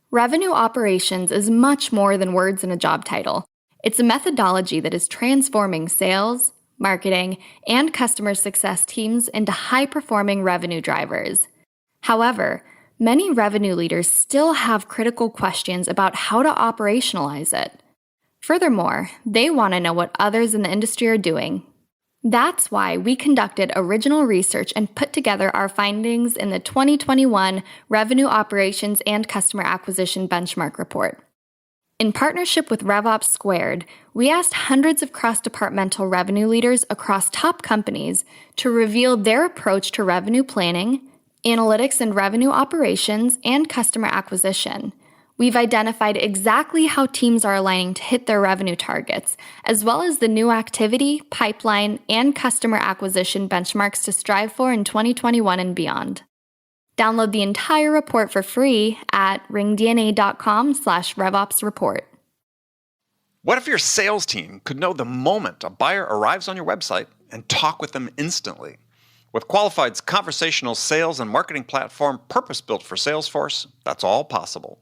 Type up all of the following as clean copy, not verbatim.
Revenue operations is much more than words in a job title. It's a methodology that is transforming sales, marketing, and customer success teams into high-performing revenue drivers. However, many revenue leaders still have critical questions about how to operationalize it. Furthermore, they want to know what others in the industry are doing. That's why we conducted original research and put together our findings in the 2021 Revenue Operations and Customer Acquisition Benchmark Report. In partnership with RevOps Squared, we asked hundreds of cross-departmental revenue leaders across top companies to reveal their approach to revenue planning, analytics and revenue operations, and customer acquisition. We've identified exactly how teams are aligning to hit their revenue targets, as well as the new activity, pipeline, and customer acquisition benchmarks to strive for in 2021 and beyond. Download the entire report for free at ringDNA.com/RevOpsReport. What if your sales team could know the moment a buyer arrives on your website and talk with them instantly? With Qualified's conversational sales and marketing platform purpose-built for Salesforce, that's all possible.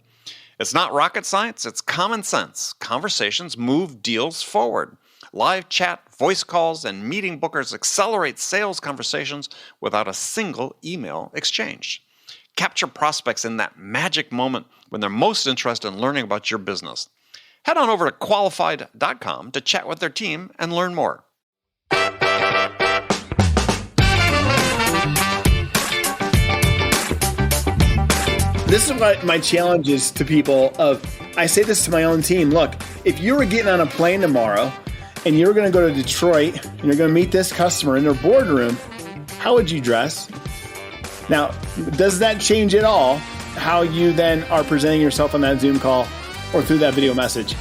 It's not rocket science, it's common sense. Conversations move deals forward. Live chat, voice calls, and meeting bookers accelerate sales conversations without a single email exchange. Capture prospects in that magic moment when they're most interested in learning about your business. Head on over to qualified.com to chat with their team and learn more. This is what my challenge is to people I say this to my own team. Look, if you were getting on a plane tomorrow and you're going to go to Detroit and you're going to meet this customer in their boardroom, how would you dress? Now, does that change at all how you then are presenting yourself on that Zoom call or through that video message?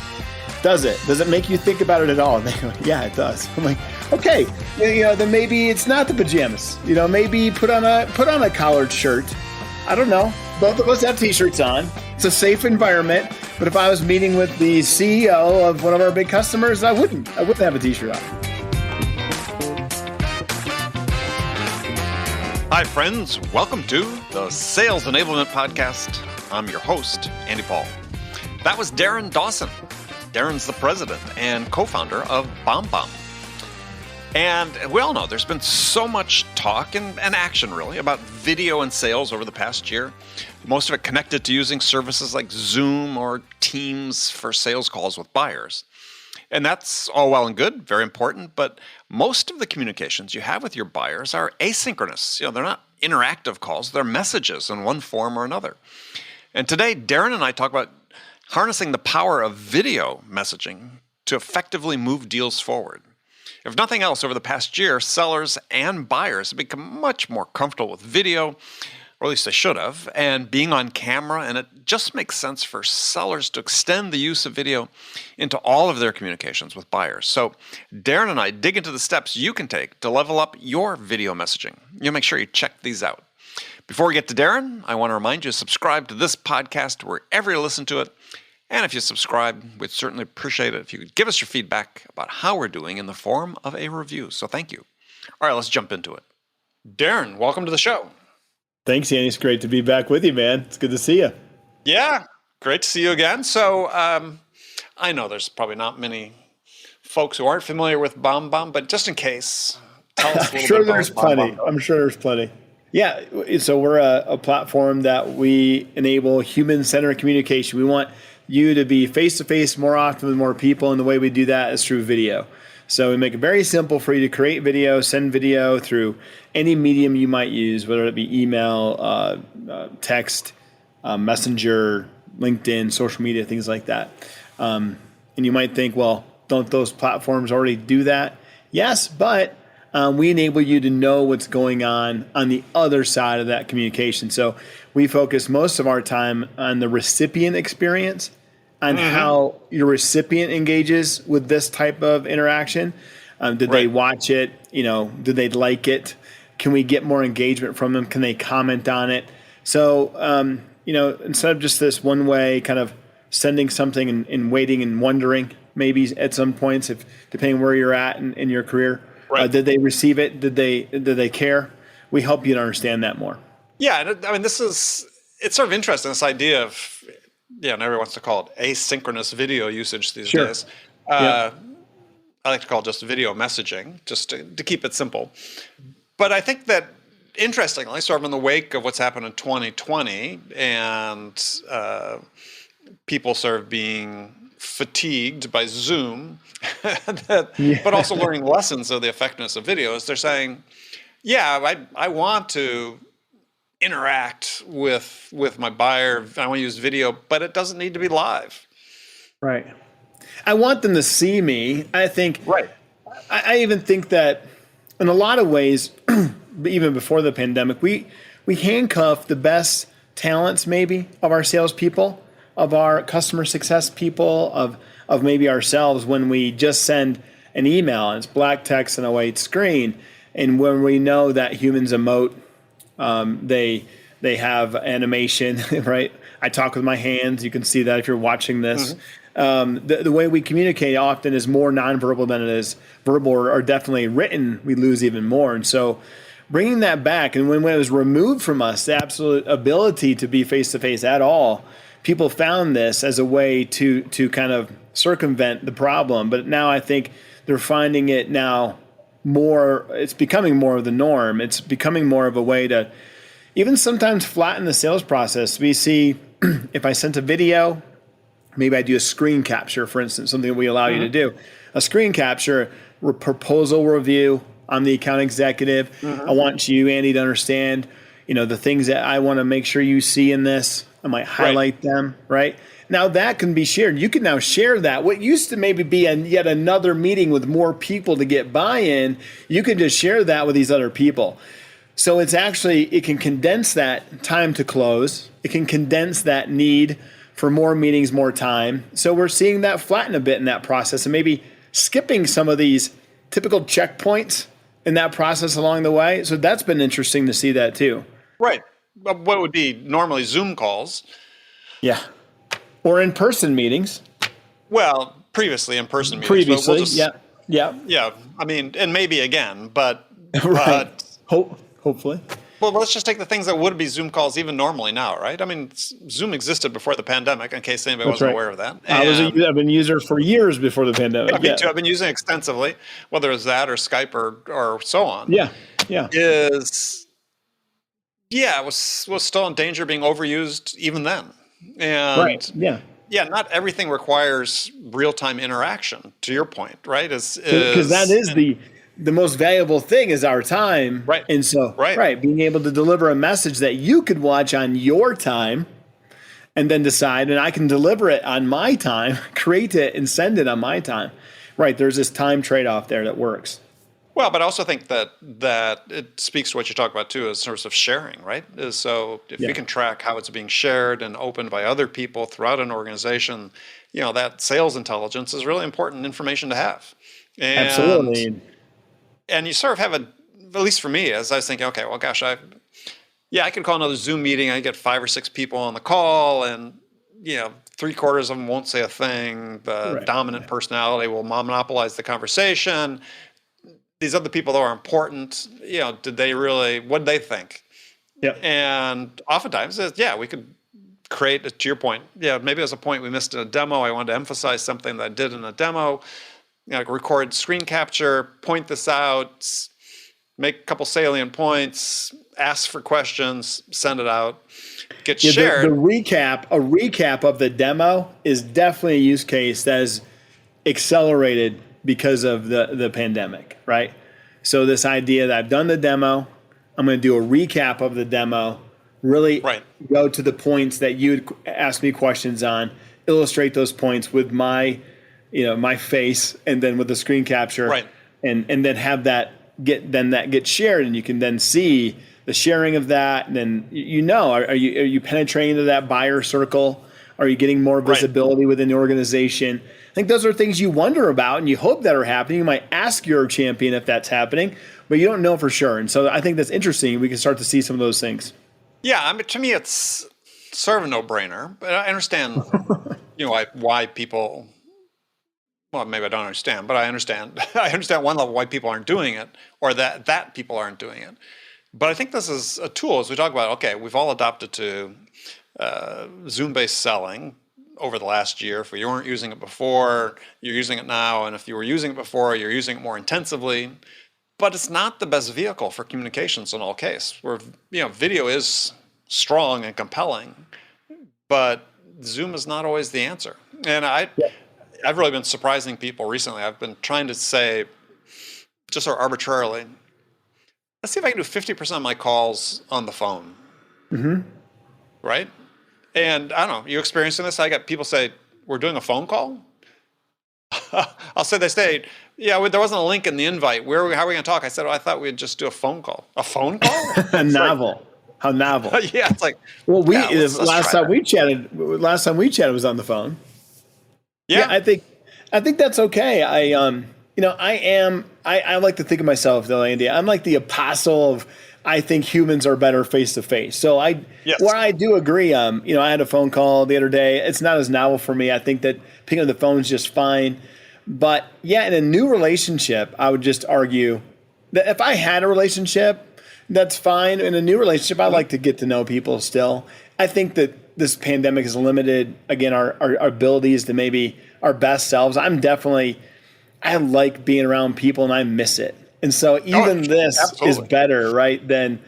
Does it? Does it make you think about it at all? And they go, yeah, it does. I'm like, okay, then maybe it's not the pajamas. Maybe put on a collared shirt. I don't know. Both of us have t-shirts on. It's a safe environment. But if I was meeting with the CEO of one of our big customers, I wouldn't have a t-shirt on. Hi, friends. Welcome to the Sales Enablement Podcast. I'm your host, Andy Paul. That was Darin Dawson. Darin's the president and co-founder of BombBomb. And we all know there's been so much talk and action, really, about video and sales over the past year. Most of it connected to using services like Zoom or Teams for sales calls with buyers. And that's all well and good, very important, but most of the communications you have with your buyers are asynchronous. They're not interactive calls, they're messages in one form or another. And today, Darin and I talk about harnessing the power of video messaging to effectively move deals forward. If nothing else, over the past year, sellers and buyers have become much more comfortable with video, or at least they should have, and being on camera, and it just makes sense for sellers to extend the use of video into all of their communications with buyers. So Darin and I dig into the steps you can take to level up your video messaging. Make sure you check these out. Before we get to Darin, I want to remind you to subscribe to this podcast wherever you listen to it. And if you subscribe, we'd certainly appreciate it if you could give us your feedback about how we're doing in the form of a review. So thank you. All right, let's jump into it. Darin, welcome to the show. Thanks, Andy. It's great to be back with you, man. It's good to see you. Yeah, great to see you again. So I know there's probably not many folks who aren't familiar with BombBomb, but just in case, tell us a little bit about BombBomb. I'm sure there's plenty. Yeah, so we're a platform that we enable human-centered communication. We want you to be face-to-face more often with more people, and the way we do that is through video. So we make it very simple for you to create video, send video through any medium you might use, whether it be email, text, messenger, LinkedIn, social media, things like that. And you might think, well, don't those platforms already do that? Yes, but we enable you to know what's going on the other side of that communication. So we focus most of our time on the recipient experience, on how your recipient engages with this type of interaction. Did they watch it? Did they like it? Can we get more engagement from them? Can they comment on it? So, instead of just this one way kind of sending something and waiting and wondering, maybe at some points, if depending where you're at in your career, did they receive it? Did they care? We help you to understand that more. Yeah, I mean, it's sort of interesting, this idea of and everyone wants to call it asynchronous video usage these Sure. days. Yep. I like to call it just video messaging, just to keep it simple. But I think that, interestingly, sort of in the wake of what's happened in 2020 and people sort of being fatigued by Zoom, but also learning lessons of the effectiveness of videos, they're saying, yeah, I want to interact with my buyer. I want to use video, but it doesn't need to be live. Right. I want them to see me. I think. Right. I even think that in a lot of ways, even before the pandemic, we handcuffed the best talents maybe of our salespeople, of our customer success people, of maybe ourselves when we just send an email and it's black text and a white screen. And when we know that humans emote, they have animation, right? I talk with my hands. You can see that if you're watching this. Mm-hmm. The way we communicate often is more nonverbal than it is verbal, or definitely written. We lose even more. And so bringing that back, and when it was removed from us, the absolute ability to be face-to-face at all, people found this as a way to kind of circumvent the problem. But now I think they're finding it now more, it's becoming more of the norm. It's becoming more of a way to even sometimes flatten the sales process. We see if I sent a video, maybe I do a screen capture, for instance, something that we allow you to do. A screen capture, proposal review. I'm the account executive. I want you, Andy, to understand, the things that I want to make sure you see in this. I might highlight them, right? Now that can be shared. You can now share that. What used to maybe be yet another meeting with more people to get buy-in, you can just share that with these other people. So it's actually, it can condense that time to close. It can condense that need for more meetings, more time. So we're seeing that flatten a bit in that process and maybe skipping some of these typical checkpoints in that process along the way. So that's been interesting to see that too. Right. What would be normally Zoom calls. Yeah. Or in-person meetings. Well, previously in-person meetings. Previously, we'll just, yeah. Yeah, I mean, and maybe again, but... right. Hopefully. Well, let's just take the things that would be Zoom calls even normally now, right? I mean, Zoom existed before the pandemic, in case anybody wasn't aware of that. I've been a user for years before the pandemic. Me too. I've been using it extensively, whether it's that or Skype or so on. Yeah. It was still in danger of being overused even then. And not everything requires real-time interaction, to your point, right? Because that is the most valuable thing is our time. Right. And so, being able to deliver a message that you could watch on your time and then decide, and I can deliver it on my time, create it and send it on my time. Right. There's this time trade-off there that works. Well, but I also think that it speaks to what you talk about too, is sorts of sharing, right? So if we can track how it's being shared and opened by other people throughout an organization, that sales intelligence is really important information to have. Absolutely. And you sort of have at least for me, as I was thinking, okay, well, gosh, I could call another Zoom meeting. I get 5 or 6 people on the call, and 3/4 of them won't say a thing. The dominant personality will monopolize the conversation. These other people that are important, what did they think? Yeah. And oftentimes, we could create, to your point, maybe there's a point we missed in a demo. I wanted to emphasize something that I did in a demo. Record screen capture, point this out, make a couple salient points, ask for questions, send it out, get shared. A recap of the demo is definitely a use case that is accelerated because of the pandemic, right? So this idea that I've done the demo, I'm going to do a recap of the demo, really go to the points that you'd ask me questions on, illustrate those points with my face, and then with the screen capture, and then have that get shared, and you can then see the sharing of that, and then are you penetrating into that buyer circle? Are you getting more visibility within the organization? I think those are things you wonder about and you hope that are happening. You might ask your champion if that's happening, but you don't know for sure. And so I think that's interesting. We can start to see some of those things. Yeah, I mean, to me, it's sort of a no-brainer, but I understand, why people. Well, maybe I don't understand, but I understand. I understand one level why people aren't doing it, or that people aren't doing it. But I think this is a tool as we talk about. Okay, we've all adopted to Zoom-based selling. over the last year. If you weren't using it before, you're using it now. And if you were using it before, you're using it more intensively. But it's not the best vehicle for communications in all cases. Where, video is strong and compelling, but Zoom is not always the answer. And I've really been surprising people recently. I've been trying to say, just sort of arbitrarily, let's see if I can do 50% of my calls on the phone. Mm-hmm. Right? And I don't know, you experiencing this? I got people say, we're doing a phone call? They say, yeah, there wasn't a link in the invite. How are we going to talk? I said, I thought we'd just do a phone call. A phone call? Novel. How novel. Yeah, it's like, well, let's last time we chatted was on the phone. Yeah. I think that's okay. I like to think of myself though, Andy. I'm like the apostle of, I think humans are better face to face. So where I do agree, I had a phone call the other day. It's not as novel for me. I think that picking up the phone is just fine. But yeah, in a new relationship, I would just argue that if I had a relationship, that's fine. In a new relationship, I like to get to know people still. I think that this pandemic has limited, again, our abilities to maybe our best selves. I like being around people and I miss it. And so even this is better, right? Than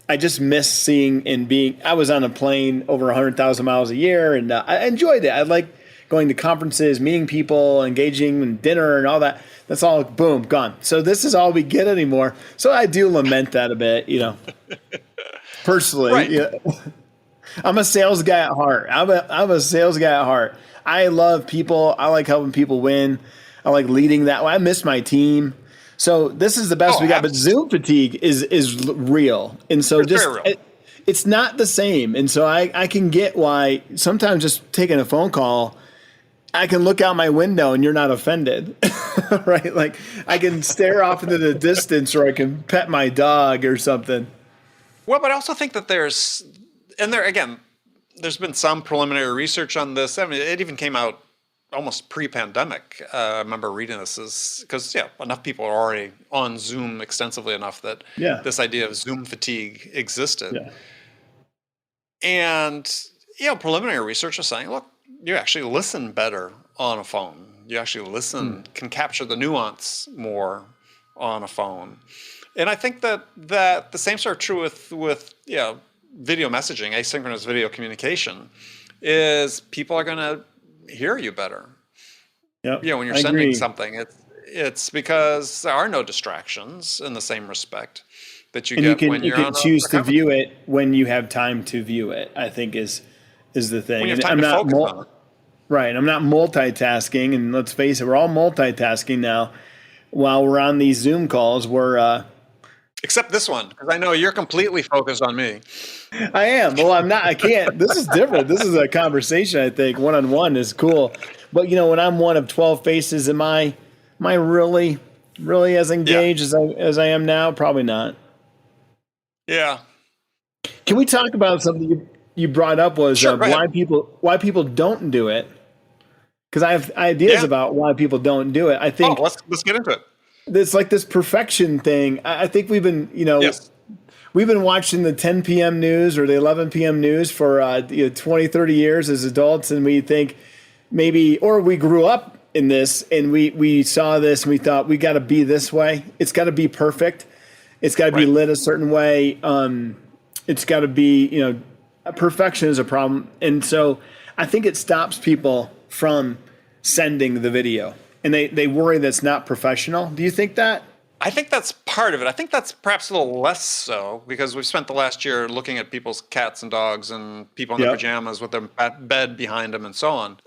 I just miss seeing and being. I was on a plane over 100,000 miles a year, and I enjoyed it. I like going to conferences, meeting people, engaging in dinner and all that. That's all, boom, gone. So this is all we get anymore. So I do lament that a bit, personally. Right. I'm a sales guy at heart. I'm a sales guy at heart. I love people. I like helping people win. I like leading that way. I miss my team. So this is the best we got, but Zoom fatigue is real. And so it's not the same. And so I can get why sometimes just taking a phone call, I can look out my window and you're not offended, right? Like I can stare off into the distance or I can pet my dog or something. Well, but I also think that there's been some preliminary research on this. I mean, it even came out almost pre-pandemic. I remember reading this because enough people are already on Zoom extensively enough that this idea of Zoom fatigue existed. Yeah. And preliminary research is saying, look, you actually listen better on a phone. You actually can capture the nuance more on a phone. And I think that the same sort of true with video messaging, asynchronous video communication, is people are going to hear you better. Yep. When you're sending something, it's because there are no distractions in the same respect that you get when you're on. You can choose to view it when you have time to view it, I think is the thing. When you have time to focus on it. Right. I'm not multitasking, and let's face it, we're all multitasking now. While we're on these Zoom calls, we're except this one, because I know you're completely focused on me. I am. Well, I'm not. I can't. This is different. This is a conversation, I think. One-on-one is cool. But, when I'm one of 12 faces, am I really, really as engaged as I am now? Probably not. Yeah. Can we talk about something you brought up was why people don't do it? Because I have ideas about why people don't do it. I think. Let's get into it. It's like this perfection thing. I think we've been, we've been watching the 10 p.m. news or the 11 p.m. news for 20, 30 years as adults, and we think maybe, or we grew up in this and we saw this and we thought we got to be this way. It's got to be perfect. It's got to be lit a certain way. It's got to be, perfection is a problem. And so I think it stops people from sending the video. And they worry that's not professional. Do you think that? I think that's part of it. I think that's perhaps a little less so because we've spent the last year looking at people's cats and dogs and people in their pajamas with their bed behind them and so on.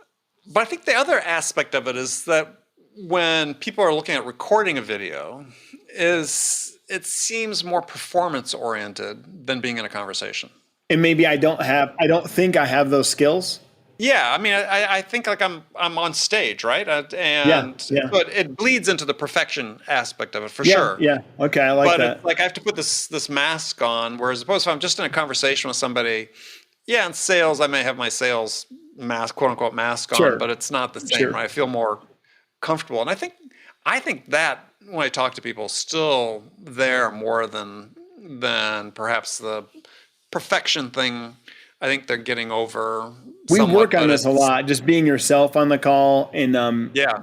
But I think the other aspect of it is that when people are looking at recording a video, it seems more performance oriented than being in a conversation. And maybe I don't think I have those skills. Yeah, I mean, I think like I'm on stage, right? But it bleeds into the perfection aspect of it for sure. Yeah, okay, I like that. But I have to put this mask on, whereas opposed to if I'm just in a conversation with somebody, in sales I may have my sales mask, quote unquote mask on, but it's not the same. Right? I feel more comfortable, and I think that when I talk to people, still there more than perhaps the perfection thing. I think they're getting over We work on this a lot, just being yourself on the call and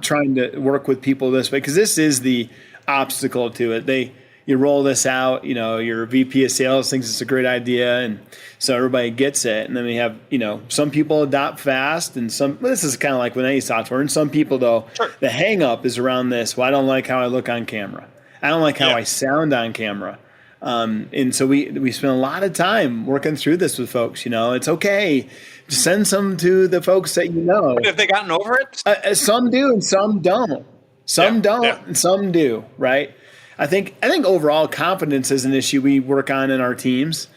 trying to work with people this way, because this is the obstacle to it. You roll this out, your VP of sales thinks it's a great idea, and so everybody gets it. And then we have, some people adopt fast, and this is kind of like with any software. And some people, though, the hang up is around this. Well, I don't like how I look on camera. I don't like how I sound on camera. And so we spend a lot of time working through this with folks. It's okay. Send some to the folks that you know. But have they gotten over it? Some do and some don't. Some don't and some do, right? I think overall confidence is an issue we work on in our teams.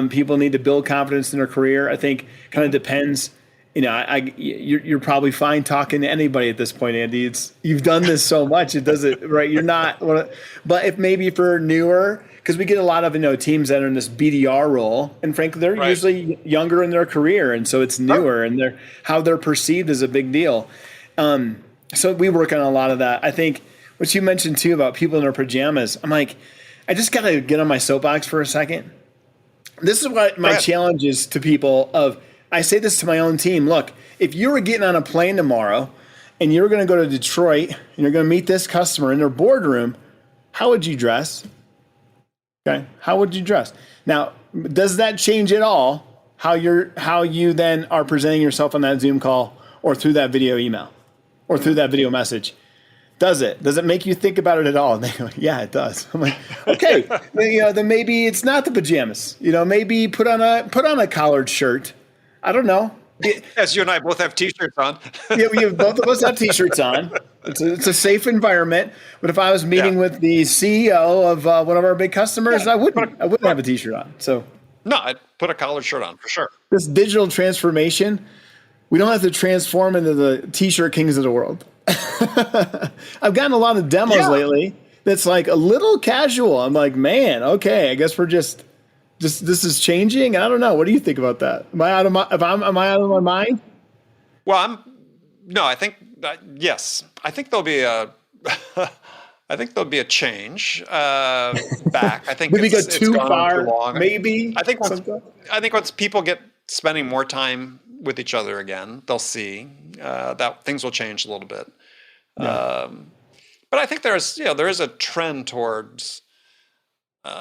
People need to build confidence in their career. I think kind of depends. You're probably fine talking to anybody at this point, Andy. You've done this so much, it doesn't, right? You're not. But if maybe for newer, because we get a lot of teams that are in this BDR role, and frankly, they're usually younger in their career, and so it's newer, and how they're perceived is a big deal. So we work on a lot of that. I think what you mentioned too about people in their pajamas, I'm like, I just got to get on my soapbox for a second. This is what my challenge is to people I say this to my own team. Look, if you were getting on a plane tomorrow and you're going to go to Detroit and you're going to meet this customer in their boardroom, how would you dress? Okay. How would you dress? Now, does that change at all how you then are presenting yourself on that Zoom call or through that video email or through that video message? Does it? Does it make you think about it at all? And they go, yeah, it does. I'm like, okay, then maybe it's not the pajamas. Maybe put on a collared shirt. I don't know. As you and I both have T-shirts on. Yeah, both of us have T-shirts on. It's a safe environment. But if I was meeting with the CEO of one of our big customers, I wouldn't have a T-shirt on. So no, I'd put a collared shirt on for sure. This digital transformation, we don't have to transform into the T-shirt kings of the world. I've gotten a lot of demos lately that's like a little casual. I'm like, man, okay, I guess we're just this is changing. I don't know. What do you think about that? Am I out of my mind? Well, I think yes. I think there'll be a change back. I think did we go too far? Too long. Maybe. I think once people get spending more time with each other again, they'll see that things will change a little bit. Yeah. But I think there is a trend towards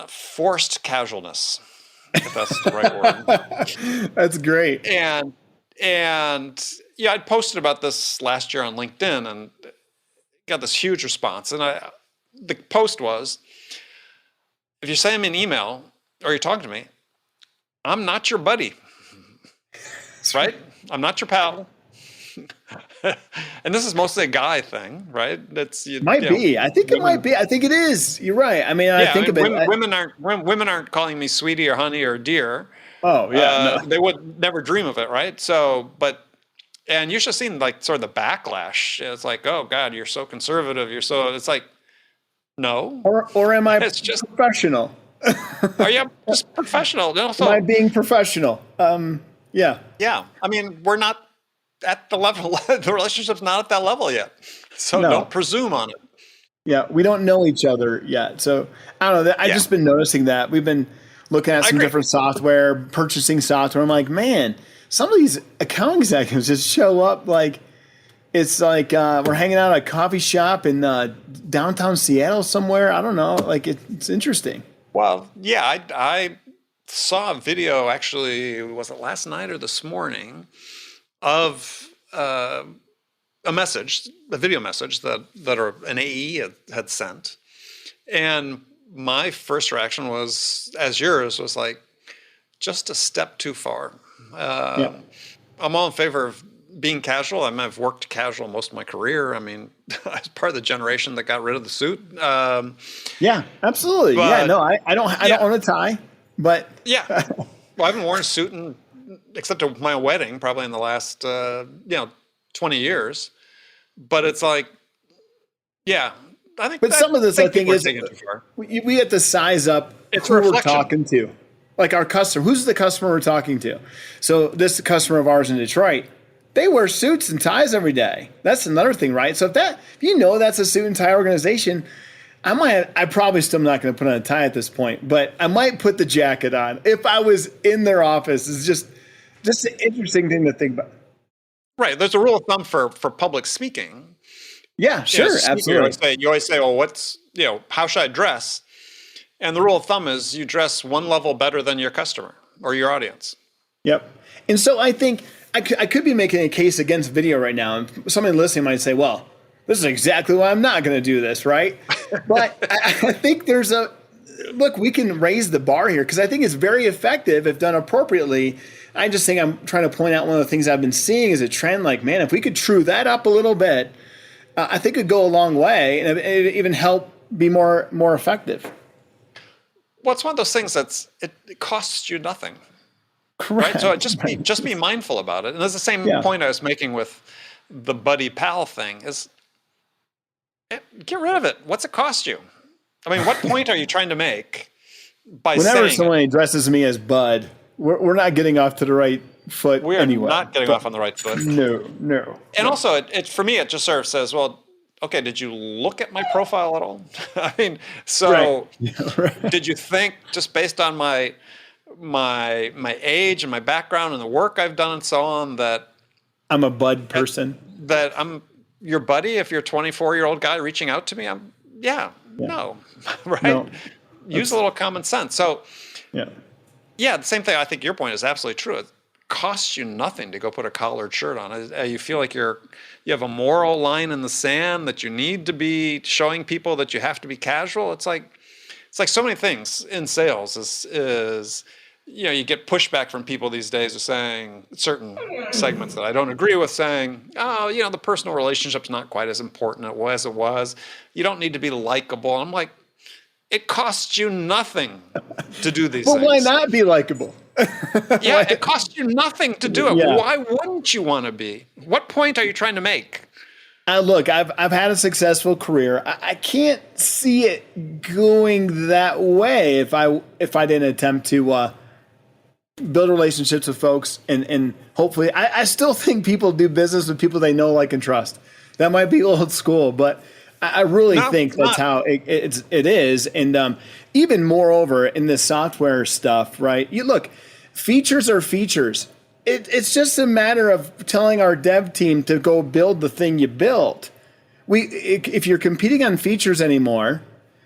forced casualness, if that's the right word. That's great. And I posted about this last year on LinkedIn and got this huge response. And the post was, if you send me an email or you're talking to me, I'm not your buddy. Right? I'm not your pal. And this is mostly a guy thing, right? That's might be. I think it might be. I think it is. You're right. I mean, I think of it. Women aren't calling me sweetie or honey or dear. Oh yeah, no. They would never dream of it, right? So, and you've just seen like sort of the backlash. It's like, oh God, you're so conservative. It's like, no. Or am I just professional? Are you just professional? Also, am I being professional? Yeah. Yeah. I mean, we're not at the level. The relationship's not at that level yet. So don't presume on it. Yeah. We don't know each other yet. So I don't know. I've just been noticing that. We've been looking at some different software, purchasing software. I'm like, man, some of these accounting executives just show up like it's like we're hanging out at a coffee shop in downtown Seattle somewhere. I don't know. Like it's interesting. Well, yeah, I saw a video, actually, was it last night or this morning, of a video message that an AE had sent. And my first reaction was, as yours, was like, just a step too far. I'm all in favor of being casual. I mean, I've worked casual most of my career. I mean, I was part of the generation that got rid of the suit. Yeah, absolutely. But, I don't own a tie. But yeah, well, I haven't worn a suit except to my wedding, probably in the last 20 years. But it's like, yeah, I think. But some of this, I think, is we have to size up who we're talking to, like our customer. Who's the customer we're talking to? So this customer of ours in Detroit, they wear suits and ties every day. That's another thing, right? So if that's a suit and tie organization. I probably still am not going to put on a tie at this point, but I might put the jacket on if I was in their office. It's just just an interesting thing to think about. Right. There's a rule of thumb for public speaking. Yeah, sure, absolutely. You always say, well, how should I dress? And the rule of thumb is you dress one level better than your customer or your audience. Yep. And so I think I could be making a case against video right now. And somebody listening might say, well, this is exactly why I'm not going to do this, right? But I think look, we can raise the bar here because I think it's very effective if done appropriately. I just think I'm trying to point out one of the things I've been seeing as a trend. Like, man, if we could true that up a little bit, I think it'd go a long way and it even help be more effective. Well, it's one of those things it costs you nothing. Correct. Right? So just be mindful about it. And that's the same point I was making with the buddy pal thing is get rid of it. What's it cost you? I mean, what point are you trying to make by Whenever saying someone addresses me as bud, we're not getting off to the right foot we are anyway. not getting off on the right foot. No. And also, for me, it just sort of says, well, okay, did you look at my profile at all? I mean, so right. Did you think just based on my age and my background and the work I've done and so on that I'm a bud person? That I'm your buddy if you're a 24-year-old guy reaching out to me? No, right? No, use a little common sense. So, yeah, the same thing. I think your point is absolutely true. It costs you nothing to go put a collared shirt on. You feel like you have a moral line in the sand that you need to be showing people that you have to be casual. It's like so many things in sales is you get pushback from people these days who are saying certain segments that I don't agree with, saying, oh, the personal relationship's not quite as important as it was. You don't need to be likable. I'm like, it costs you nothing to do these things. Well, why not be likable? Yeah, it costs you nothing to do it. Yeah. Why wouldn't you want to be? What point are you trying to make? Look, I've had a successful career. I can't see it going that way if I didn't attempt to build relationships with folks and hopefully I still think people do business with people they know, like, and trust. That might be old school, but I really think that's how it is. And even moreover in the software stuff, right? You look, features are features. It's just a matter of telling our dev team to go build the thing you built. If you're competing on features anymore,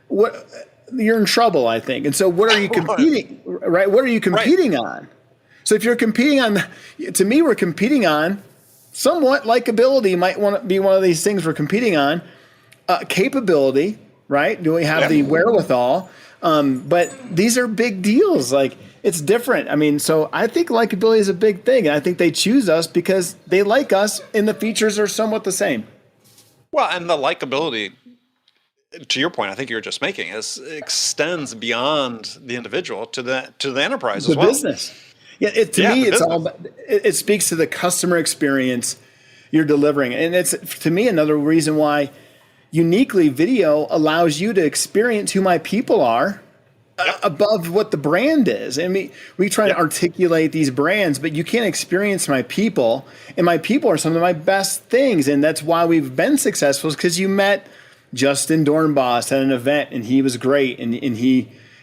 you're in trouble, I think. And so what are you competing, right? What are you competing on? So if you're competing on, to me, we're competing on somewhat likability might want to be one of these things we're competing on. Capability, right? Do we have the wherewithal? But these are big deals. Like, it's different. I mean, so I think likability is a big thing. And I think they choose us because they like us and the features are somewhat the same. Well, and the likability, to your point, I think you were just making, extends beyond the individual to the enterprise as well. The business. Yeah, it speaks to the customer experience you're delivering. And it's, to me, another reason why uniquely video allows you to experience who my people are above what the brand is. I mean, we try to articulate these brands, but you can't experience my people. And my people are some of my best things. And that's why we've been successful, is because you met Justin Dornbos at an event and he was great. And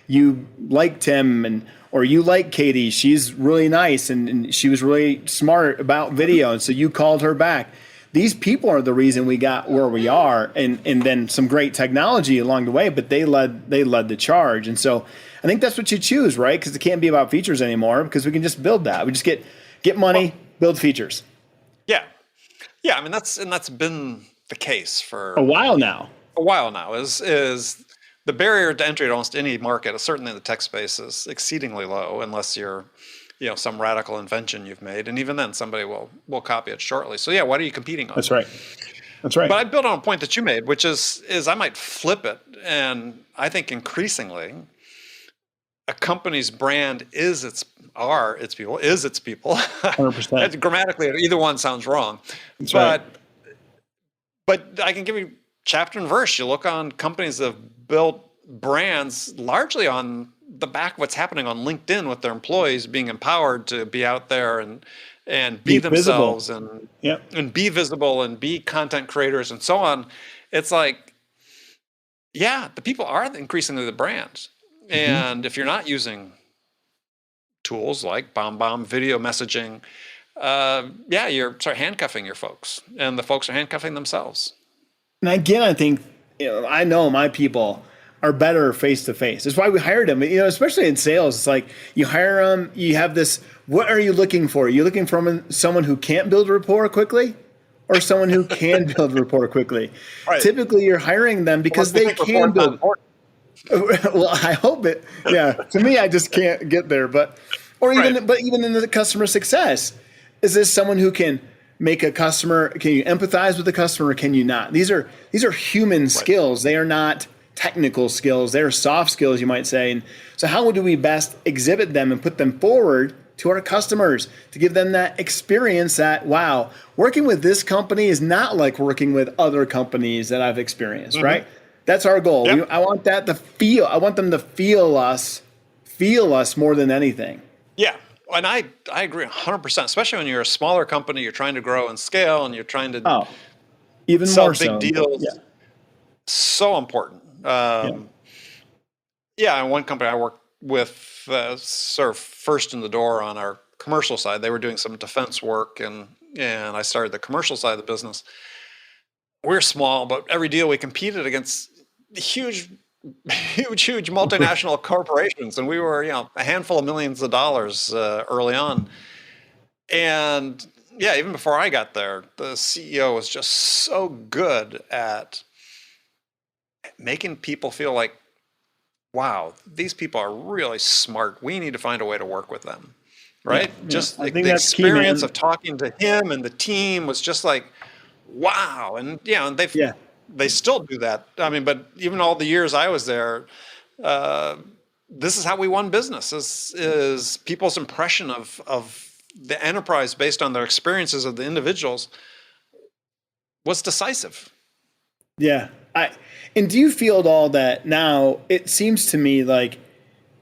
you liked him, or you like Katie. She's really nice and she was really smart about video. And so you called her back. These people are the reason we got where we are, and then some great technology along the way, but they led the charge. And so I think that's what you choose, right? Because it can't be about features anymore, because we can just build that. We just get money, build features. Yeah. I mean, that's been the case for a while now. Is the barrier to entry to almost any market, certainly in the tech space, is exceedingly low, unless you're some radical invention you've made. And even then, somebody will copy it shortly. So what are you competing on? That's right. But I build on a point that you made, which is I might flip it. And I think increasingly, a company's brand is its people. 100%. Grammatically, either one sounds wrong. That's right. But I can give you chapter and verse. You look on companies that have built brands largely on the back of what's happening on LinkedIn with their employees being empowered to be out there and be themselves and be visible and be content creators and so on. It's like, the people are increasingly the brand. And if you're not using tools like BombBomb, video messaging, you're handcuffing your folks, and the folks are handcuffing themselves. And again, I think, I know my people are better face to face. That's why we hired them. Especially in sales, it's like you hire them, you have this. What are you looking for? Are you looking for someone who can't build rapport quickly, or someone who can build rapport quickly? Right. Typically, you're hiring them because they can build. Well, I hope it. Yeah, to me, I just can't get there. But even in the customer success, is this someone who can make a customer? Can you empathize with the customer? Or can you not? These are human skills. They are not technical skills. They're soft skills, you might say. And so, how do we best exhibit them and put them forward to our customers to give them that experience that, wow, working with this company is not like working with other companies that I've experienced, right? That's our goal. Yep. I want that to feel. I want them to feel us more than anything. Yeah, and I agree 100%. Especially when you're a smaller company, you're trying to grow and scale, and you're trying to even sell more big deals. Yeah. So important. In one company I worked with, sort of first in the door on our commercial side. They were doing some defense work, and I started the commercial side of the business. We're small, but every deal we competed against huge multinational corporations, and we were, a handful of millions of dollars early on. And even before I got there, the CEO was just so good at making people feel like, wow, these people are really smart. We need to find a way to work with them, right? Yeah. Just the experience of talking to him and the team was just like, wow. And and they still do that. I mean, but even all the years I was there, this is how we won business, is people's impression of the enterprise based on their experiences of the individuals was decisive. Yeah. And do you feel at all that now it seems to me like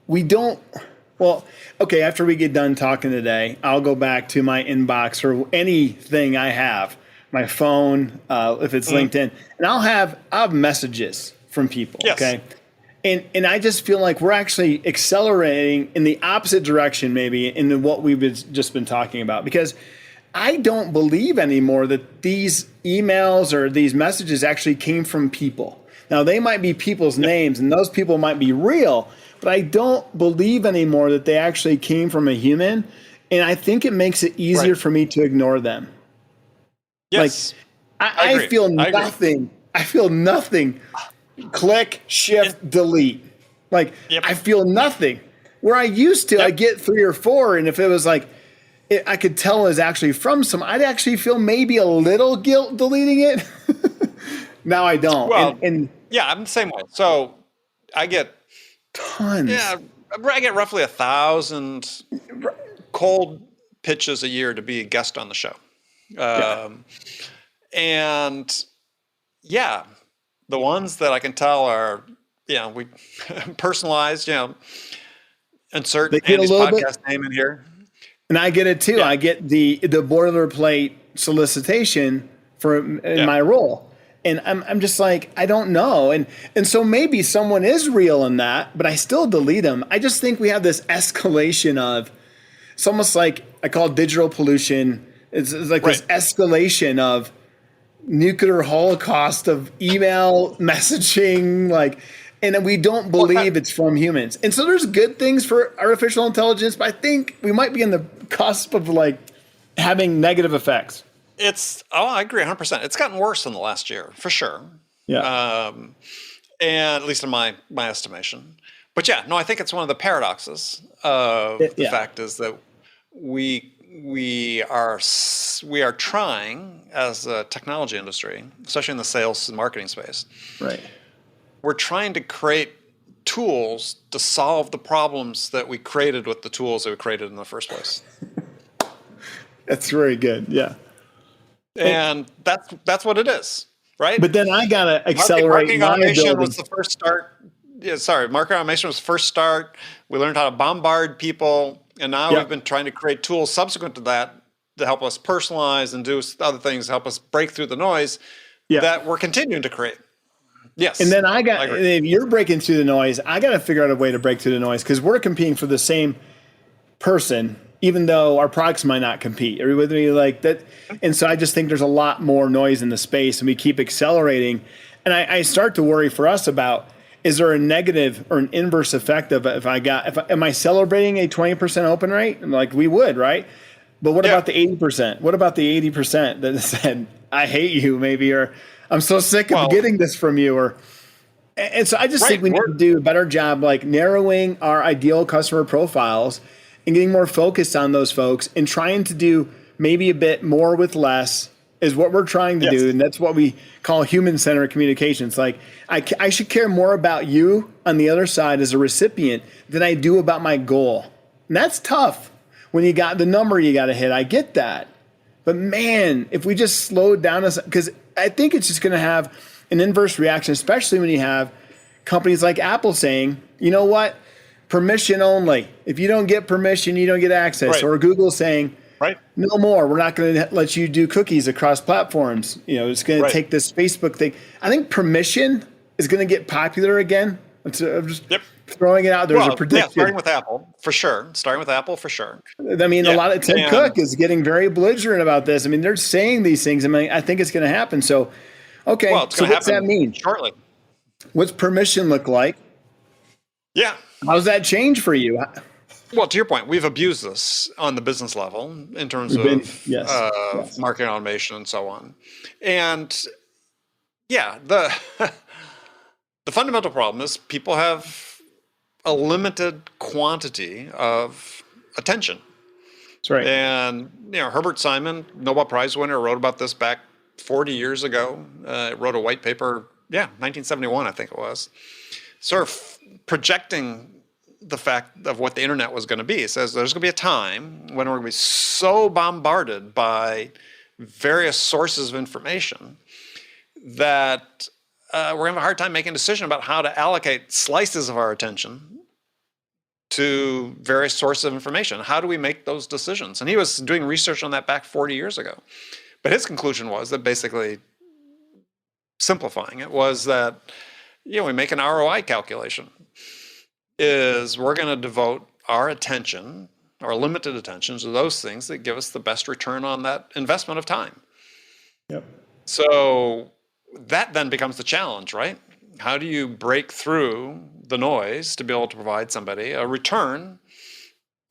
we don't, after we get done talking today, I'll go back to my inbox or anything I have, my phone, if it's LinkedIn, and I'll have messages from people. Yes. Okay. And I just feel like we're actually accelerating in the opposite direction, maybe, in what we've just been talking about, because I don't believe anymore that these emails or these messages actually came from people. Now, they might be people's names, and those people might be real, but I don't believe anymore that they actually came from a human. And I think it makes it easier for me to ignore them. Yes. Like, I feel nothing. I feel nothing. Click, shift, delete. Like, I feel nothing. Where I used to, I get 3 or 4, and if it was like, I could tell it was actually from I'd actually feel maybe a little guilt deleting it. Now I don't. Well, I'm the same way. So I get tons. Yeah, I get roughly 1,000 cold pitches a year to be a guest on the show. And the ones that I can tell are, we personalized, insert Andy's podcast name in here. And I get it too. Yeah. I get the boilerplate solicitation for in my role. And I'm just like, I don't know. And so maybe someone is real in that, but I still delete them. I just think we have this escalation of, it's almost like I call it digital pollution. It's like this escalation of nuclear holocaust of email messaging, and we don't believe it's from humans. And so there's good things for artificial intelligence, but I think we might be on the cusp of having negative effects. I agree 100%. It's gotten worse in the last year, for sure. Yeah. And at least in my estimation. But I think it's one of the paradoxes of the fact is that we are trying as a technology industry, especially in the sales and marketing space. Right. We're trying to create tools to solve the problems that we created with the tools that we created in the first place. That's very good. Yeah. And that's what it is, right? But then I gotta accelerate. Marketing automation was the first start. Marketing automation was the first start. We learned how to bombard people, and now we've been trying to create tools subsequent to that to help us personalize and do other things, help us break through the noise that we're continuing to create. Yes. And then if you're breaking through the noise, I got to figure out a way to break through the noise, because we're competing for the same person, even though our products might not compete. Are you with me? Like that? And so I just think there's a lot more noise in the space, and we keep accelerating. And I start to worry for us about, is there a negative or an inverse effect of am I celebrating a 20% open rate? I'm like, we would, right? But what about the 80%? What about the 80% that said, I hate you, maybe, or I'm so sick of getting this from you, and so I just think we need to do a better job, like narrowing our ideal customer profiles and getting more focused on those folks and trying to do maybe a bit more with less is what we're trying to do. And that's what we call human-centered communications. Like I should care more about you on the other side as a recipient than I do about my goal. And that's tough when you got the number you got to hit. I get that. But man, if we just slowed down, because I think it's just going to have an inverse reaction, especially when you have companies like Apple saying, you know what, permission only. If you don't get permission, you don't get access. Right. Or Google saying, no more. We're not going to let you do cookies across platforms. You know, it's going to take this Facebook thing. I think permission is going to get popular again. I'm just throwing it out there as a prediction. Yeah, starting with Apple, for sure. I mean, a lot of Tim Cook is getting very belligerent about this. I mean, they're saying these things. I mean, I think it's going to happen. So, okay. So what's that mean? Shortly. What's permission look like? Yeah. How's that change for you? Well, to your point, we've abused this on the business level in terms of marketing automation and so on. And yeah, the fundamental problem is people have a limited quantity of attention. That's right. And Herbert Simon, Nobel Prize winner, wrote about this back 40 years ago. Wrote a white paper, 1971, I think it was, sort of projecting the fact of what the internet was going to be. It says there's going to be a time when we're going to be so bombarded by various sources of information that we're going to have a hard time making a decision about how to allocate slices of our attention to various sources of information. How do we make those decisions? And he was doing research on that back 40 years ago. But his conclusion was that, basically simplifying it, was that we make an ROI calculation. Is we're going to devote our attention, our limited attention, to those things that give us the best return on that investment of time. Yep. So that then becomes the challenge, right? How do you break through the noise to be able to provide somebody a return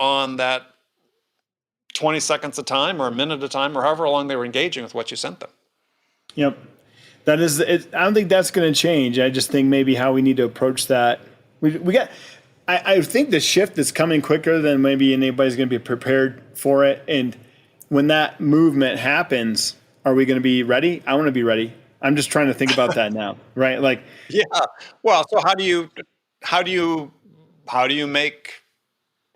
on that 20 seconds of time or a minute of time or however long they were engaging with what you sent them? Yep. That is it. I don't think that's going to change. I just think maybe how we need to approach that. I think the shift is coming quicker than maybe anybody's going to be prepared for it. And when that movement happens, are we going to be ready? I want to be ready. I'm just trying to think about that now, right? Like, Well, so how do you make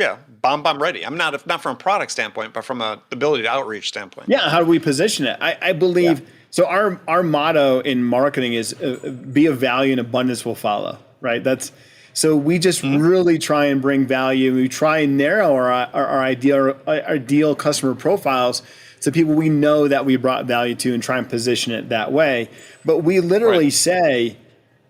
BombBomb ready? I'm not from a product standpoint, but from the ability to outreach standpoint. Yeah, how do we position it? I believe so. Our motto in marketing is be of value and abundance will follow. Right? So we just really try and bring value. We try and narrow our ideal customer profiles to people we know that we brought value to, and try and position it that way. But we literally say,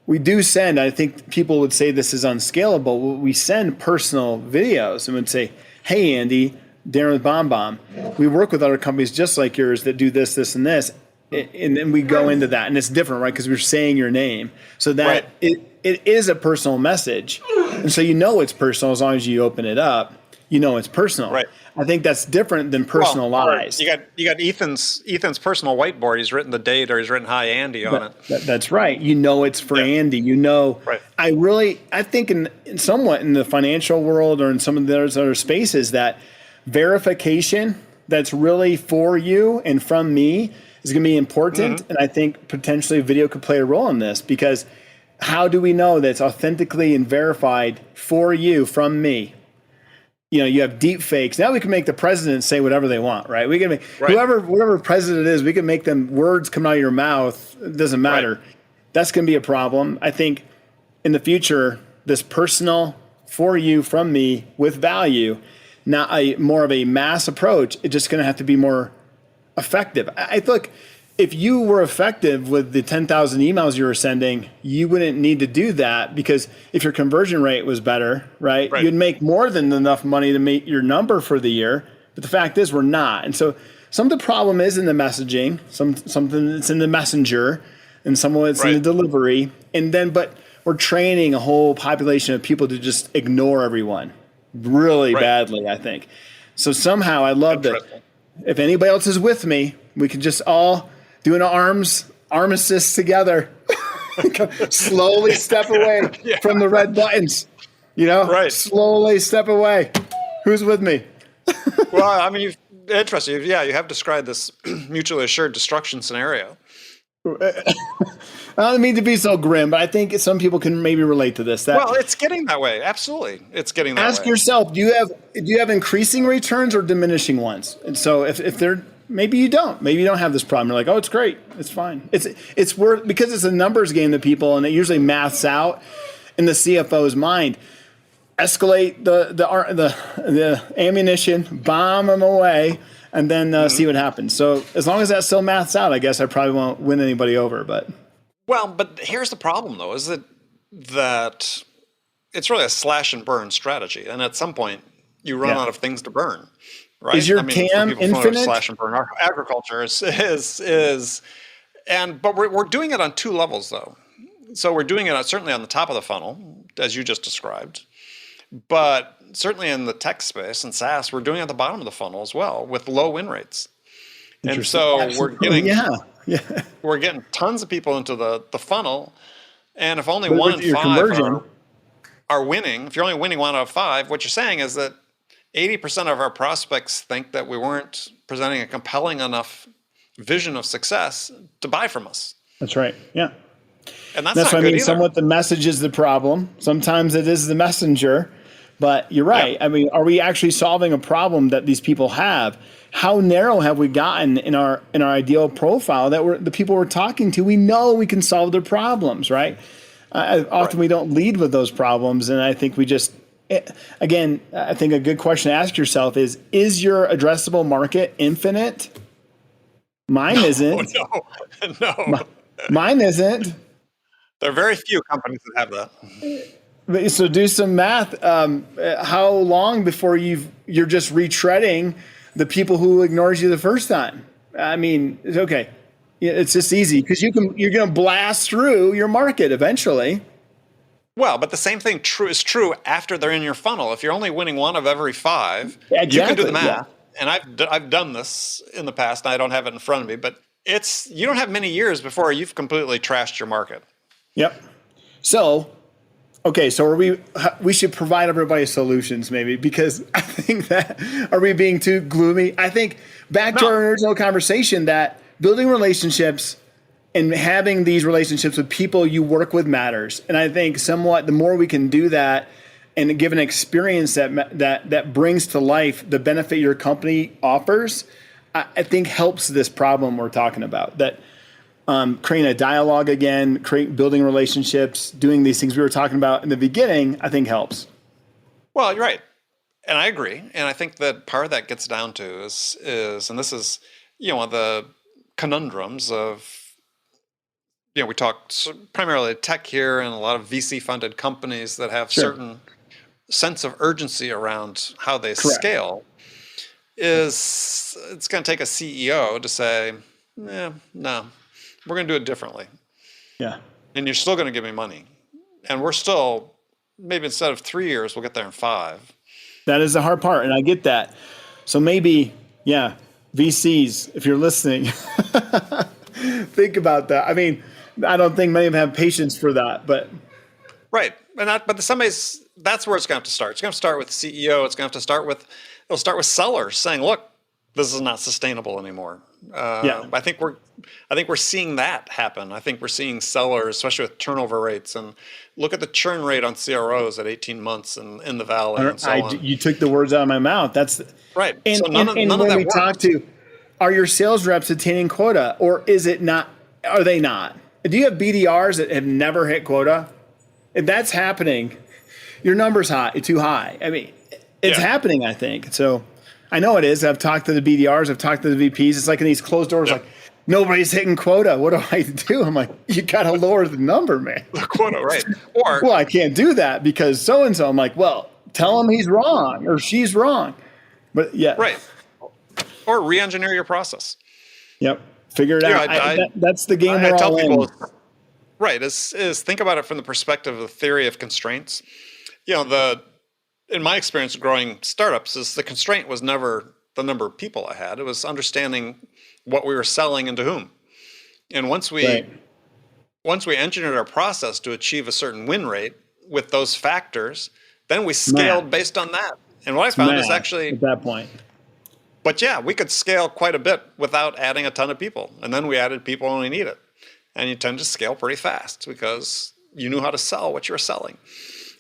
we do send, I think people would say this is unscalable, we send personal videos and would say, hey, Andy, Darin with BombBomb, we work with other companies just like yours that do this, this, and this. And then we go into that, and it's different, right? Because we're saying your name. So that it is a personal message. And so it's personal as long as you open it up, it's personal. Right. I think that's different than personalized. You got Ethan's personal whiteboard. He's written the date, or he's written "Hi Andy" on it. That's right. It's for Andy. Right. I think in somewhat in the financial world or in some of those other spaces, that verification that's really for you and from me is going to be important. And I think potentially video could play a role in this, because how do we know that it's authentically and verified for you from me? You have deep fakes. Now we can make the president say whatever they want, right? We can make whoever president is, we can make them words come out of your mouth. It doesn't matter. Right. That's going to be a problem. I think in the future, this personal for you from me with value, not more of a mass approach. It's just going to have to be more effective. I look, if you were effective with the 10,000 emails you were sending, you wouldn't need to do that, because if your conversion rate was better, right, you'd make more than enough money to meet your number for the year. But the fact is we're not. And so some of the problem is in the messaging, something that's in the messenger, and some of it's in the delivery. And then, but we're training a whole population of people to just ignore everyone really badly, I think. So somehow I love that if anybody else is with me, we can just all do an armistice together, slowly step away from the red buttons, slowly step away. Who's with me? Well, I mean, interesting. Yeah, you have described this mutually assured destruction scenario. I don't mean to be so grim, but I think some people can maybe relate to this. Well, it's getting that way. Absolutely. It's getting that way. Ask yourself, do you have increasing returns or diminishing ones? And so if they're, maybe you don't have this problem. You're like, oh, it's great. It's fine. It's worth, because it's a numbers game to people, and it usually maths out in the CFO's mind. Escalate the ammunition, bomb them away, and then see what happens. So as long as that still maths out, I guess I probably won't win anybody over. But here's the problem, though, is that it's really a slash and burn strategy, and at some point you run out of things to burn. Right? Is your TAM infinite? Slash and burn. Our agriculture but we're doing it on two levels, though. So we're doing it certainly on the top of the funnel, as you just described. But certainly in the tech space and SaaS, we're doing it at the bottom of the funnel as well, with low win rates. And so we're getting we're getting tons of people into the funnel, and if only 1 in 5 are winning, if you're only winning 1 out of 5, what you're saying is that 80% of our prospects think that we weren't presenting a compelling enough vision of success to buy from us. That's right. Yeah. And that's what not I good mean. either. Somewhat the message is the problem. Sometimes it is the messenger, but you're right. Yeah. I mean, are we actually solving a problem that these people have? How narrow have we gotten in our ideal profile that the people we're talking to? We know we can solve their problems, right? Often we don't lead with those problems, and I think we just. Again, I think a good question to ask yourself is your addressable market infinite? Mine isn't. No. Mine isn't. There are very few companies that have that. So do some math. How long before you're just retreading the people who ignored you the first time? I mean, it's okay. It's just easy because you're going to blast through your market eventually. Well, but the same thing is true after they're in your funnel. If you're only winning 1 of every 5, you can do the math. Yeah. And I've done this in the past, and I don't have it in front of me, but you don't have many years before you've completely trashed your market. Yep. So, okay, so we should provide everybody solutions maybe, because I think that, are we being too gloomy? I think back to our original conversation that building relationships and having these relationships with people you work with matters. And I think somewhat the more we can do that and give an experience that brings to life the benefit your company offers, I think helps this problem we're talking about. That creating a dialogue again, building relationships, doing these things we were talking about in the beginning, I think helps. Well, you're right. And I agree. And I think that part of that gets down to is and this is, one of the conundrums of, we talk primarily tech here and a lot of VC-funded companies that have certain sense of urgency around how they scale. It's going to take a CEO to say, no, we're going to do it differently. Yeah. And you're still going to give me money. And we're still, maybe instead of 3 years, we'll get there in 5. That is the hard part, and I get that. So maybe, VCs, if you're listening, think about that. I mean, I don't think many of them have patience for that, but right. But in some ways, that's where it's going to have to start. It's going to start with the CEO. It's going to have to start with sellers saying, "Look, this is not sustainable anymore." I think we're seeing that happen. I think we're seeing sellers, especially with turnover rates, and look at the churn rate on CROs at 18 months in the Valley and so on. You took the words out of my mouth. That's right. And, so none of when that we works. talk to, are your sales reps attaining quota, or is it not? Are they not? Do you have BDRs that have never hit quota? If that's happening, your number's too high. I mean, it's happening, I think. So I know it is. I've talked to the BDRs. I've talked to the VPs. It's like in these closed doors, like, nobody's hitting quota. What do I do? I'm like, you got to lower the number, man. The quota, right? Or well, I can't do that because so-and-so. I'm like, well, tell him he's wrong or she's wrong. But yeah. Right. Or re-engineer your process. Yep. Figure it out. That's the game we're all in. Right. Is think about it from the perspective of the theory of constraints. In my experience growing startups, is the constraint was never the number of people I had. It was understanding what we were selling and to whom. And once we engineered our process to achieve a certain win rate with those factors, then we scaled based on that. And what I found is actually at that point. But yeah, we could scale quite a bit without adding a ton of people. And then we added people when we needed. And you tend to scale pretty fast because you knew how to sell what you were selling.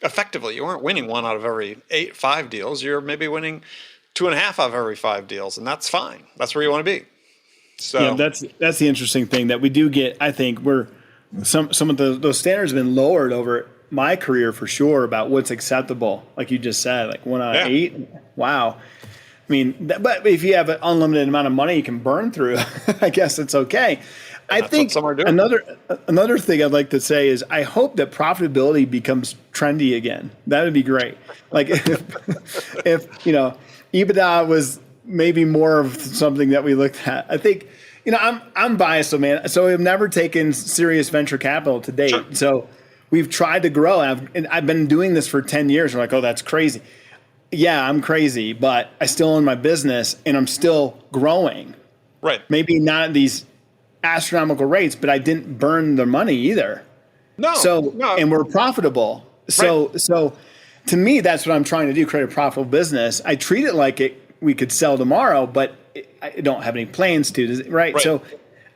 Effectively, you weren't winning 1 out of every 5 deals. You're maybe winning 2.5 out of every 5 deals, and that's fine. That's where you want to be. So yeah, that's the interesting thing that we do get. I think we're some of those standards have been lowered over my career for sure about what's acceptable. Like you just said, like 1 out of 8. Wow. I mean, but if you have an unlimited amount of money you can burn through, I guess it's okay. I think another thing I'd like to say is I hope that profitability becomes trendy again. That would be great. Like if EBITDA was maybe more of something that we looked at. I think I'm biased, man. So we've never taken serious venture capital to date. Sure. So we've tried to grow. I've been doing this for 10 years. We're like, oh, that's crazy. Yeah, I'm crazy, but I still own my business and I'm still growing. Right. Maybe not at these astronomical rates, but I didn't burn the money either. And we're profitable. So to me, that's what I'm trying to do, create a profitable business. I treat it like we could sell tomorrow, but I don't have any plans to, right? So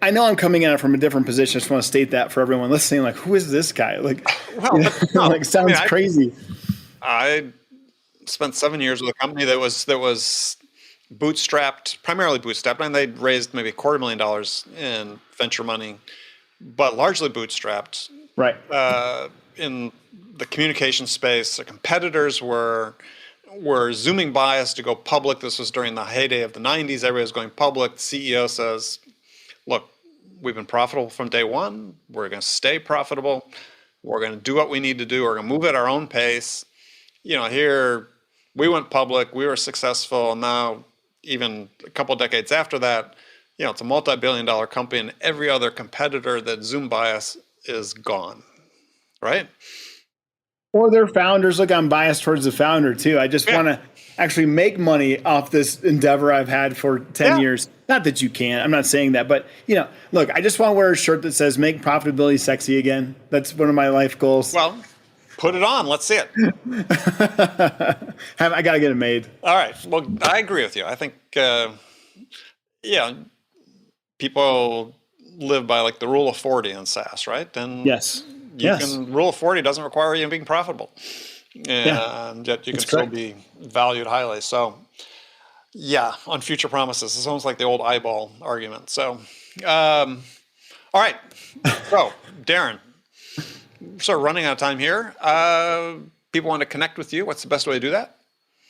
I know I'm coming at it from a different position. I just want to state that for everyone listening, like, who is this guy? Like, sounds crazy. I spent 7 years with a company that was primarily bootstrapped, and they'd raised maybe $250,000 in venture money, but largely bootstrapped. Right. In the communication space, the competitors were zooming by us to go public. This was during the heyday of the 90s. Everybody was going public. The CEO says, look, we've been profitable from day one. We're going to stay profitable. We're going to do what we need to do. We're going to move at our own pace. Here we went public. We were successful. Now, even a couple of decades after that, it's a multi-billion-dollar company, and every other competitor that zoomed by us is gone, right? Or their founders. Look, I'm biased towards the founder too. I just want to actually make money off this endeavor I've had for 10 years. Not that you can't. I'm not saying that, but look, I just want to wear a shirt that says "Make profitability sexy again." That's one of my life goals. Well, put it on. Let's see it. I got to get it made. All right. Well, I agree with you. I think, people live by like the rule of 40 in SaaS, right? And rule of 40 doesn't require you being profitable. And yet you can still be valued highly. So, on future promises. It's almost like the old eyeball argument. So, all right. So, Darin, sort of running out of time here. People want to connect with you. What's the best way to do that?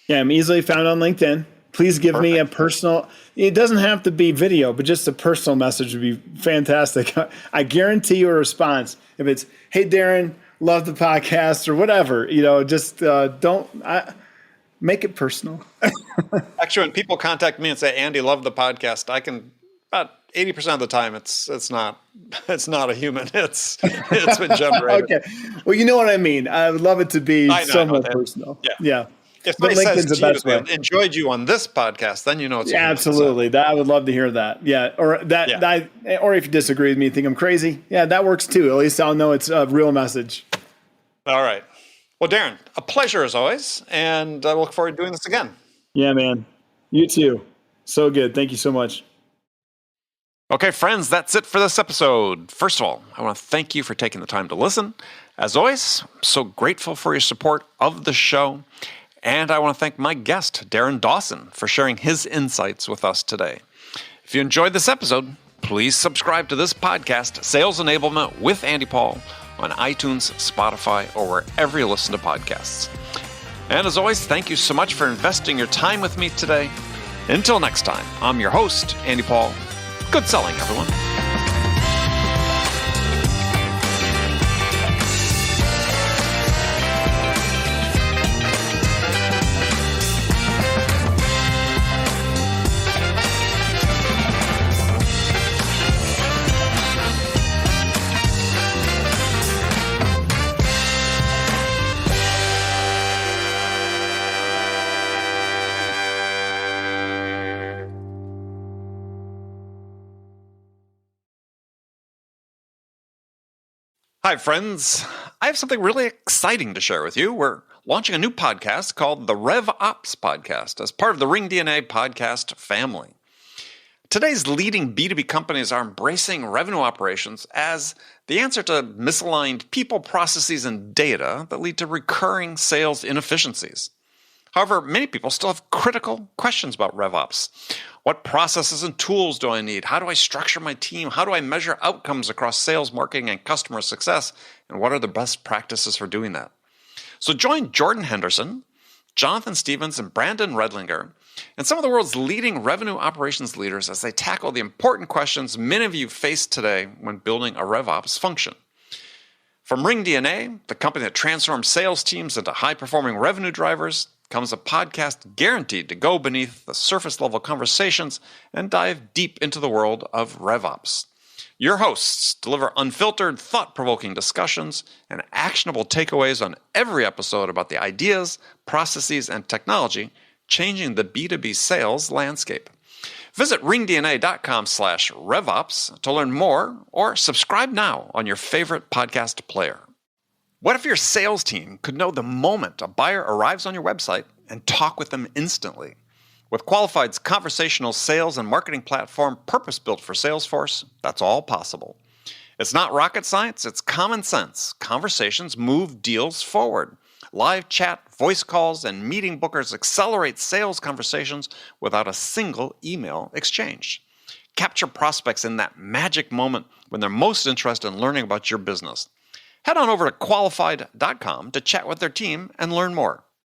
Yeah, I'm easily found on LinkedIn. Please give me a personal, it doesn't have to be video, but just a personal message would be fantastic. I guarantee you a response. If it's, hey, Darin, love the podcast or whatever, just make it personal. Actually, when people contact me and say, Andy, love the podcast, I can, about 80% of the time, it's not a human. It's been generated. Okay. Well, you know what I mean. I would love it to be somewhat personal. Yeah. If somebody says to you, they enjoyed you on this podcast, then it's absolutely. So. That I would love to hear that. Yeah, or or if you disagree with me, think I'm crazy. Yeah, that works too. At least I'll know it's a real message. All right. Well, Darin, a pleasure as always, and I look forward to doing this again. Yeah, man. You too. So good. Thank you so much. Okay, friends, that's it for this episode. First of all, I want to thank you for taking the time to listen. As always, I'm so grateful for your support of the show. And I want to thank my guest, Darin Dawson, for sharing his insights with us today. If you enjoyed this episode, please subscribe to this podcast, Sales Enablement with Andy Paul, on iTunes, Spotify, or wherever you listen to podcasts. And as always, thank you so much for investing your time with me today. Until next time, I'm your host, Andy Paul. Good selling, everyone. Hi, friends. I have something really exciting to share with you. We're launching a new podcast called the RevOps Podcast as part of the ringDNA podcast family. Today's leading B2B companies are embracing revenue operations as the answer to misaligned people, processes, and data that lead to recurring sales inefficiencies. However, many people still have critical questions about RevOps. What processes and tools do I need? How do I structure my team? How do I measure outcomes across sales, marketing, and customer success? And what are the best practices for doing that? So join Jordan Henderson, Jonathan Stevens, and Brandon Redlinger, and some of the world's leading revenue operations leaders as they tackle the important questions many of you face today when building a RevOps function. From ringDNA, the company that transforms sales teams into high-performing revenue drivers, comes a podcast guaranteed to go beneath the surface-level conversations and dive deep into the world of RevOps. Your hosts deliver unfiltered, thought-provoking discussions and actionable takeaways on every episode about the ideas, processes, and technology changing the B2B sales landscape. Visit ringdna.com/RevOps to learn more or subscribe now on your favorite podcast player. What if your sales team could know the moment a buyer arrives on your website and talk with them instantly? With Qualified's conversational sales and marketing platform purpose-built for Salesforce, that's all possible. It's not rocket science, it's common sense. Conversations move deals forward. Live chat, voice calls, and meeting bookers accelerate sales conversations without a single email exchange. Capture prospects in that magic moment when they're most interested in learning about your business. Head on over to qualified.com to chat with their team and learn more.